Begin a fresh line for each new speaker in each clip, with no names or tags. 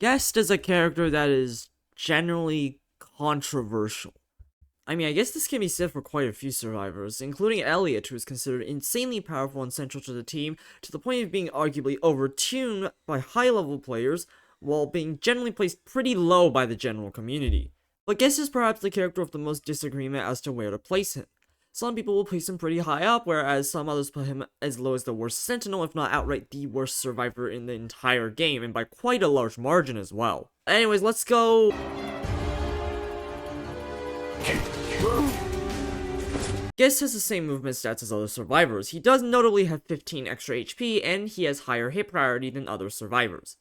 Guest is a character that is generally controversial. I mean, I guess this can be said for quite a few survivors, including Elliot, who is considered insanely powerful and central to the team, to the point of being arguably overtuned by high-level players, while being generally placed pretty low by the general community. But Guest is perhaps the character of the most disagreement as to where to place him. Some people will place him pretty high up, whereas some others put him as low as the worst Sentinel, if not outright the worst survivor in the entire game, and by quite a large margin as well. Anyways, let's go. Guest has the same movement stats as other survivors. He does notably have 15 extra HP, and he has higher hit priority than other survivors.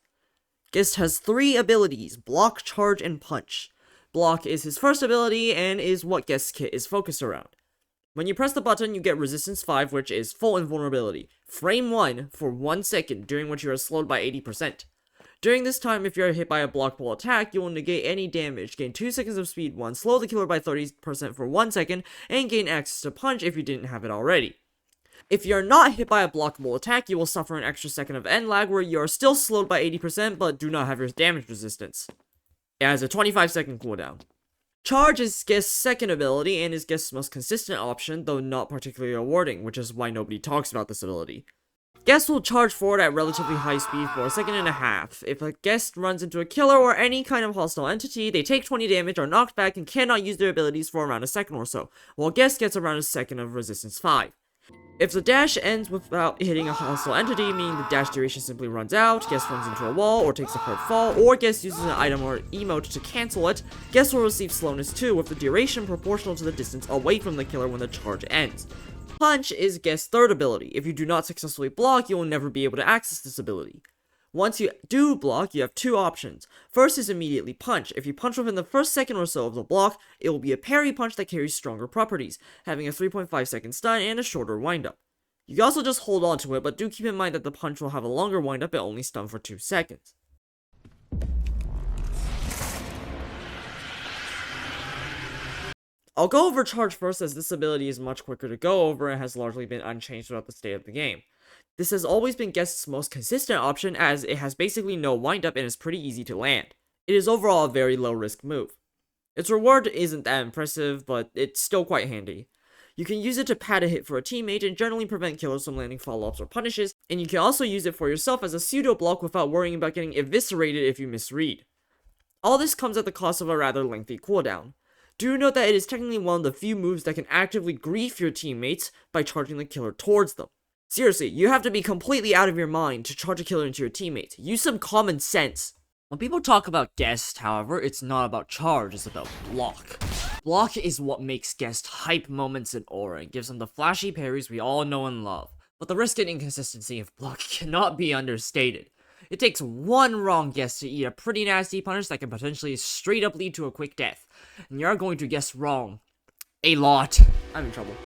Guest has 3 abilities: Block, Charge, and Punch. Block is his first ability, and is what Guest's kit is focused around. When you press the button, you get Resistance 5, which is full invulnerability. Frame 1 for 1 second, during which you are slowed by 80%. During this time, if you are hit by a blockable attack, you will negate any damage, gain 2 seconds of speed 1, slow the killer by 30% for 1 second, and gain access to Punch if you didn't have it already. If you are not hit by a blockable attack, you will suffer an extra second of end lag, where you are still slowed by 80%, but do not have your damage resistance. It has a 25-second cooldown. Charge is Guest's second ability, and is Guest's most consistent option, though not particularly rewarding, which is why nobody talks about this ability. Guest will charge forward at relatively high speed for 1.5 seconds. If a Guest runs into a killer or any kind of hostile entity, they take 20 damage, are knocked back, and cannot use their abilities for around a second or so, while Guest gets around a second of Resistance 5. If the dash ends without hitting a hostile entity, meaning the dash duration simply runs out, Guest runs into a wall, or takes a hard fall, or Guest uses an item or emote to cancel it, Guest will receive slowness 2, with the duration proportional to the distance away from the killer when the charge ends. Punch is Guest's third ability. If you do not successfully block, you will never be able to access this ability. Once you do block, you have 2 options. First is immediately punch. If you punch within the first second or so of the block, it will be a parry punch that carries stronger properties, having a 3.5 second stun and a shorter windup. You can also just hold on to it, but do keep in mind that the punch will have a longer windup and only stun for 2 seconds. I'll go over charge first, as this ability is much quicker to go over and has largely been unchanged throughout the state of the game. This has always been Guest's most consistent option, as it has basically no windup and is pretty easy to land. It is overall a very low risk move. Its reward isn't that impressive, but it's still quite handy. You can use it to pad a hit for a teammate and generally prevent killers from landing follow-ups or punishes, and you can also use it for yourself as a pseudo block without worrying about getting eviscerated if you misread. All this comes at the cost of a rather lengthy cooldown. Do note that it is technically one of the few moves that can actively grief your teammates by charging the killer towards them. Seriously, you have to be completely out of your mind to charge a killer into your teammates. Use some common sense. When people talk about Guest, however, it's not about charge, it's about block. Block is what makes Guest hype moments and aura, and gives them the flashy parries we all know and love. But the risk and inconsistency of block cannot be understated. It takes one wrong guess to eat a pretty nasty punish that can potentially straight up lead to a quick death. And you're going to guess wrong. A lot. I'm in trouble.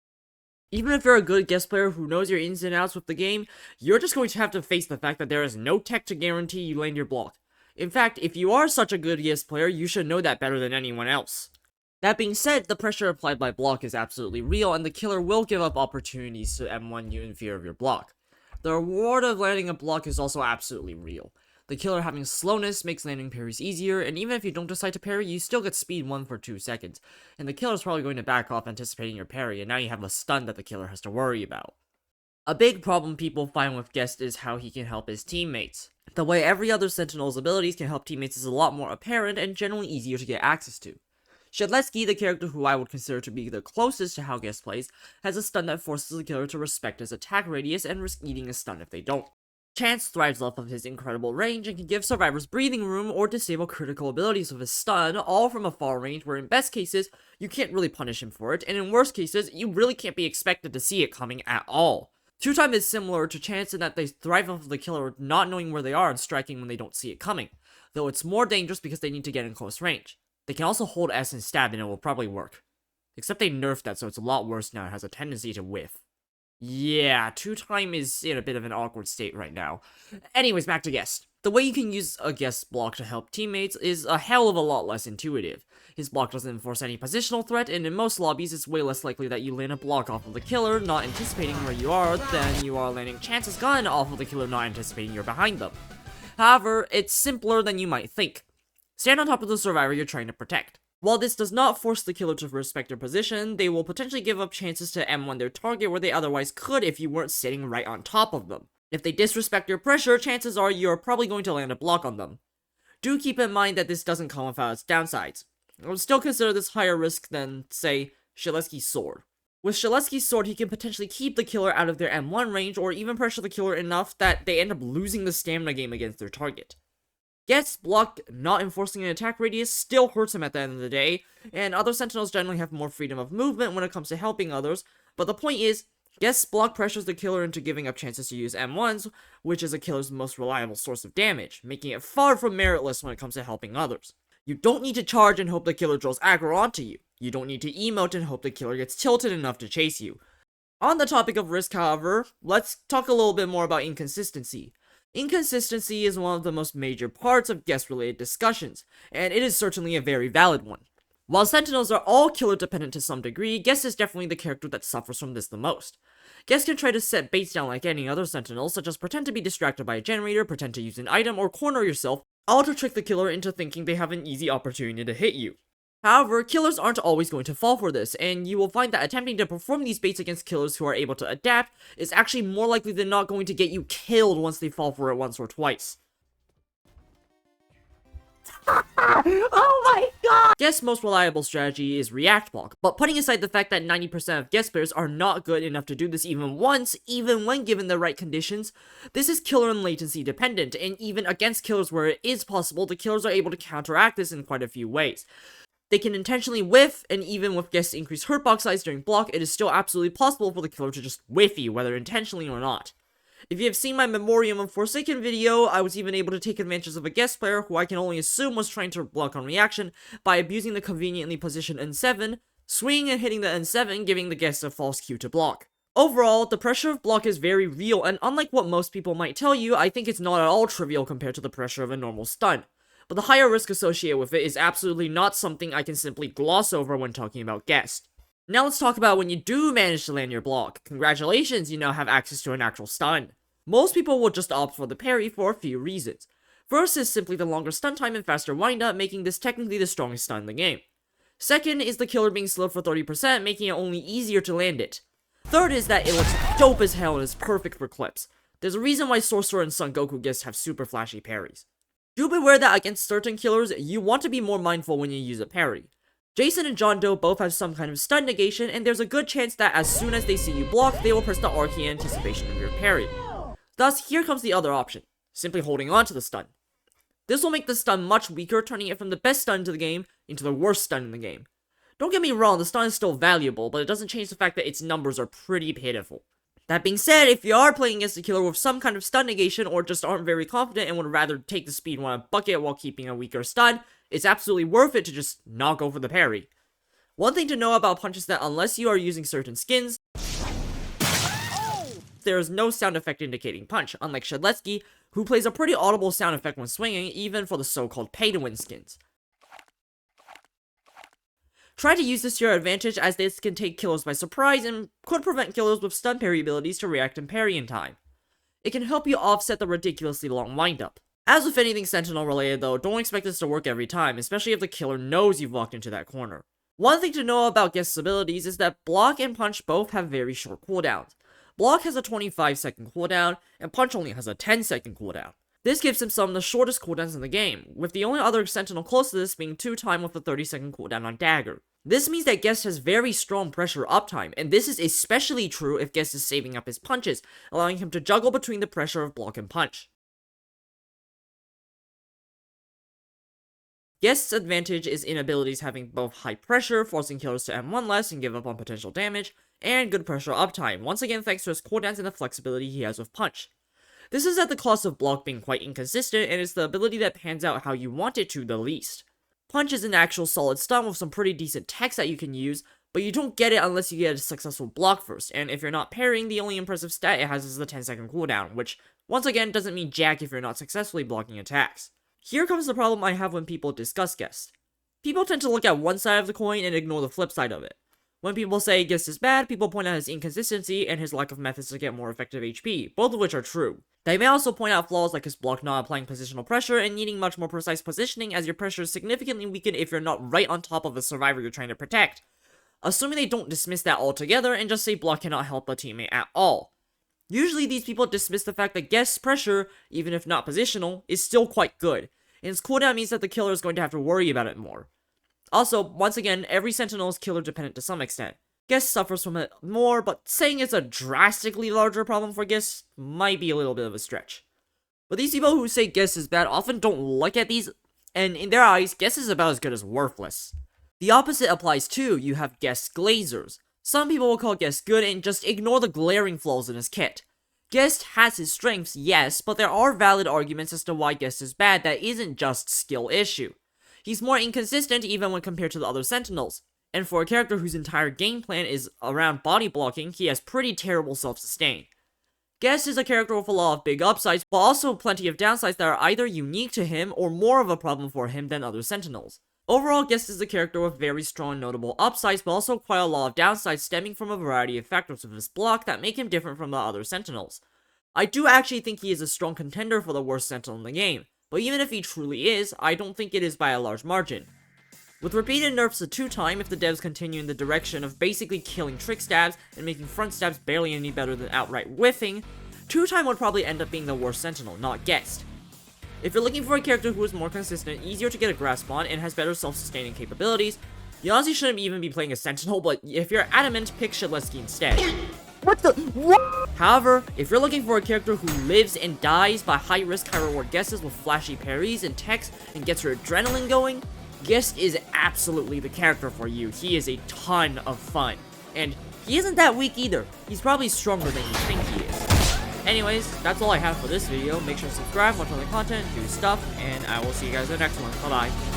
Even if you're a good Guest player who knows your ins and outs with the game, you're just going to have to face the fact that there is no tech to guarantee you land your block. In fact, if you are such a good Guest player, you should know that better than anyone else. That being said, the pressure applied by block is absolutely real, and the killer will give up opportunities to M1 you in fear of your block. The reward of landing a block is also absolutely real. The killer having slowness makes landing parries easier, and even if you don't decide to parry, you still get speed 1 for 2 seconds, and the killer's probably going to back off anticipating your parry, and now you have a stun that the killer has to worry about. A big problem people find with Guest is how he can help his teammates. The way every other Sentinel's abilities can help teammates is a lot more apparent and generally easier to get access to. Shedletsky, the character who I would consider to be the closest to how Guest plays, has a stun that forces the killer to respect his attack radius and risk eating a stun if they don't. Chance thrives off of his incredible range and can give survivors breathing room or disable critical abilities with his stun, all from a far range where in best cases, you can't really punish him for it, and in worst cases, you really can't be expected to see it coming at all. Two-Time is similar to Chance in that they thrive off of the killer not knowing where they are and striking when they don't see it coming, though it's more dangerous because they need to get in close range. They can also hold S and stab and it will probably work. Except they nerfed that, so it's a lot worse now. It has a tendency to whiff. Yeah, Two-Time is in a bit of an awkward state right now. Anyways, back to Guest. The way you can use a Guest block to help teammates is a hell of a lot less intuitive. His block doesn't enforce any positional threat, and in most lobbies it's way less likely that you land a block off of the killer not anticipating where you are than you are landing Chance's gun off of the killer not anticipating you're behind them. However, it's simpler than you might think. Stand on top of the survivor you're trying to protect. While this does not force the killer to respect their position, they will potentially give up chances to M1 their target where they otherwise could if you weren't sitting right on top of them. If they disrespect your pressure, chances are you're probably going to land a block on them. Do keep in mind that this doesn't come without its downsides. I would still consider this higher risk than, say, Shiletsky's sword. With Shiletsky's sword, he can potentially keep the killer out of their M1 range or even pressure the killer enough that they end up losing the stamina game against their target. Guest's block not enforcing an attack radius still hurts him at the end of the day, and other sentinels generally have more freedom of movement when it comes to helping others, but the point is, Guest's block pressures the killer into giving up chances to use M1s, which is a killer's most reliable source of damage, making it far from meritless when it comes to helping others. You don't need to charge and hope the killer draws aggro onto you. You don't need to emote and hope the killer gets tilted enough to chase you. On the topic of risk, however, let's talk a little bit more about inconsistency. Inconsistency is one of the most major parts of guest-related discussions, and it is certainly a very valid one. While Sentinels are all killer-dependent to some degree, Guest is definitely the character that suffers from this the most. Guest can try to set baits down like any other Sentinel, such as pretend to be distracted by a generator, pretend to use an item, or corner yourself, all to trick the killer into thinking they have an easy opportunity to hit you. However, killers aren't always going to fall for this, and you will find that attempting to perform these baits against killers who are able to adapt is actually more likely than not going to get you killed once they fall for it once or twice. Oh my god! Guest's most reliable strategy is react block, but putting aside the fact that 90% of Guest players are not good enough to do this even once, even when given the right conditions, this is killer and latency dependent, and even against killers where it is possible, the killers are able to counteract this in quite a few ways. They can intentionally whiff, and even with Guest's increased hurtbox size during block, it is still absolutely possible for the killer to just whiff you, whether intentionally or not. If you have seen my Memoriam of Forsaken video, I was even able to take advantage of a Guest player who I can only assume was trying to block on reaction by abusing the conveniently positioned N7, swinging and hitting the N7, giving the Guest a false cue to block. Overall, the pressure of block is very real, and unlike what most people might tell you, I think it's not at all trivial compared to the pressure of a normal stun. But the higher risk associated with it is absolutely not something I can simply gloss over when talking about Guest. Now let's talk about when you do manage to land your block. Congratulations, you now have access to an actual stun. Most people will just opt for the parry for a few reasons. First is simply the longer stun time and faster windup, making this technically the strongest stun in the game. Second is the killer being slowed for 30%, making it only easier to land it. Third is that it looks dope as hell and is perfect for clips. There's a reason why Sorcerer and Son Goku Guests have super flashy parries. Do beware that against certain killers, you want to be more mindful when you use a parry. Jason and John Doe both have some kind of stun negation, and there's a good chance that as soon as they see you block, they will press the R key in anticipation of your parry. Thus, here comes the other option, simply holding on to the stun. This will make the stun much weaker, turning it from the best stun to the game into the worst stun in the game. Don't get me wrong, the stun is still valuable, but it doesn't change the fact that its numbers are pretty pitiful. That being said, if you are playing against a killer with some kind of stun negation or just aren't very confident and would rather take the speed on a bucket while keeping a weaker stun, it's absolutely worth it to just not go for the parry. One thing to know about punch is that unless you are using certain skins, there is no sound effect indicating punch, unlike Shiletsky, who plays a pretty audible sound effect when swinging, even for the so-called pay-to-win skins. Try to use this to your advantage, as this can take killers by surprise and could prevent killers with stun parry abilities to react and parry in time. It can help you offset the ridiculously long windup. As with anything Sentinel related though, don't expect this to work every time, especially if the killer knows you've walked into that corner. One thing to know about Guest's abilities is that block and punch both have very short cooldowns. Block has a 25-second cooldown, and punch only has a 10-second cooldown. This gives him some of the shortest cooldowns in the game, with the only other Sentinel close to this being 2-time with a 30-second cooldown on Dagger. This means that Guest has very strong pressure uptime, and this is especially true if Guest is saving up his punches, allowing him to juggle between the pressure of block and punch. Guest's advantage is in abilities having both high pressure, forcing killers to M1 less and give up on potential damage, and good pressure uptime, once again thanks to his cooldowns and the flexibility he has with punch. This is at the cost of block being quite inconsistent, and it's the ability that pans out how you want it to the least. Punch is an actual solid stun with some pretty decent techs that you can use, but you don't get it unless you get a successful block first, and if you're not parrying, the only impressive stat it has is the 10-second cooldown, which, once again, doesn't mean jack if you're not successfully blocking attacks. Here comes the problem I have when people discuss Guest. People tend to look at one side of the coin and ignore the flip side of it. When people say Guest is bad, people point out his inconsistency and his lack of methods to get more effective HP, both of which are true. They may also point out flaws like his block not applying positional pressure and needing much more precise positioning, as your pressure is significantly weakened if you're not right on top of a survivor you're trying to protect. Assuming they don't dismiss that altogether and just say block cannot help a teammate at all. Usually these people dismiss the fact that guest pressure, even if not positional, is still quite good, and its cooldown means that the killer is going to have to worry about it more. Also, once again, every sentinel is killer dependent to some extent. Guest suffers from it more, but saying it's a drastically larger problem for Guest might be a little bit of a stretch. But these people who say Guest is bad often don't look at these, and in their eyes, Guest is about as good as worthless. The opposite applies too. You have Guest Glazers. Some people will call Guest good and just ignore the glaring flaws in his kit. Guest has his strengths, yes, but there are valid arguments as to why Guest is bad that isn't just skill issue. He's more inconsistent even when compared to the other sentinels. And for a character whose entire game plan is around body blocking, he has pretty terrible self-sustain. Guest is a character with a lot of big upsides, but also plenty of downsides that are either unique to him or more of a problem for him than other sentinels. Overall, Guest is a character with very strong notable upsides, but also quite a lot of downsides stemming from a variety of factors with his block that make him different from the other sentinels. I do actually think he is a strong contender for the worst sentinel in the game, but even if he truly is, I don't think it is by a large margin. With repeated nerfs to 2-time, if the devs continue in the direction of basically killing trick stabs and making front stabs barely any better than outright whiffing, 2-time would probably end up being the worst sentinel, not Guest. If you're looking for a character who is more consistent, easier to get a grasp on, and has better self-sustaining capabilities, you honestly shouldn't even be playing a sentinel, but if you're adamant, pick Shiletsky instead. What? However, if you're looking for a character who lives and dies by high-risk, high-reward guesses with flashy parries and techs and gets your adrenaline going, Guest is absolutely the character for you. He is a ton of fun. And he isn't that weak either. He's probably stronger than you think he is. Anyways, that's all I have for this video. Make sure to subscribe, watch other content, do stuff, and I will see you guys in the next one. Bye-bye.